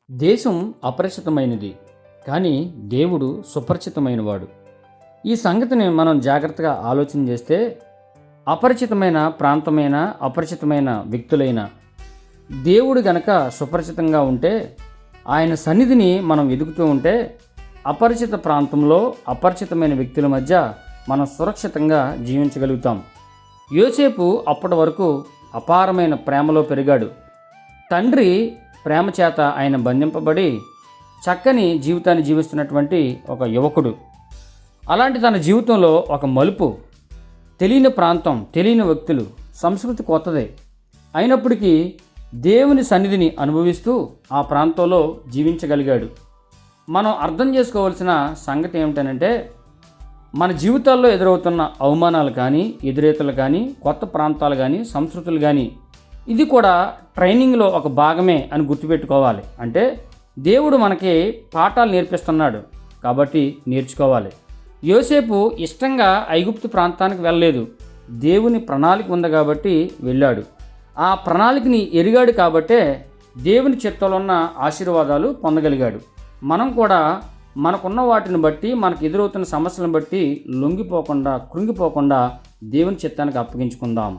దేశం అపరిచితమైనది, కానీ దేవుడు సుపరిచితమైనవాడు. ఈ సంగతిని మనం జాగ్రత్తగా ఆలోచన చేస్తే అపరిచితమైన ప్రాంతమైన అపరిచితమైన వ్యక్తులైన దేవుడు గనక సుపరిచితంగా ఉంటే, ఆయన సన్నిధిని మనం వెతుకుతూ ఉంటే అపరిచిత ప్రాంతంలో అపరిచితమైన వ్యక్తుల మధ్య మనం సురక్షితంగా జీవించగలుగుతాం. యోసేపు అప్పటి వరకు అపారమైన ప్రేమలో పెరిగాడు. తండ్రి ప్రేమ చేత ఆయన బంధింపబడి చక్కని జీవితాన్ని జీవిస్తున్నటువంటి ఒక యువకుడు. అలాంటి తన జీవితంలో ఒక మలుపు, తెలియని ప్రాంతం, తెలియని వ్యక్తులు, సంస్కృతి కొత్తదే అయినప్పటికీ దేవుని సన్నిధిని అనుభవిస్తూ ఆ ప్రాంతంలో జీవించగలిగాడు. మనం అర్థం చేసుకోవాల్సిన సంగతి ఏమిటనంటే, మన జీవితాల్లో ఎదురవుతున్న అవమానాలు కానీ, ఎదురేతలు కానీ, కొత్త ప్రాంతాలు కానీ, సంస్కృతులు కానీ, ఇది కూడా ట్రైనింగ్లో ఒక భాగమే అని గుర్తుపెట్టుకోవాలి. అంటే దేవుడు మనకి పాఠాలు నేర్పిస్తున్నాడు కాబట్టి నేర్చుకోవాలి. యోసేపు ఇష్టంగా ఐగుప్తు ప్రాంతానికి వెళ్ళలేదు. దేవుని ప్రణాళిక ఉంది కాబట్టి వెళ్ళాడు. ఆ ప్రణాళికని ఎరిగాడు కాబట్టే దేవుని చిత్తంలో ఉన్న ఆశీర్వాదాలు పొందగలిగాడు. మనం కూడా మనకున్న వాటిని బట్టి, మనకు ఎదురవుతున్న సమస్యలను బట్టి లొంగిపోకుండా, కృంగిపోకుండా దేవుని చిత్తానికి అప్పగించుకుందాం.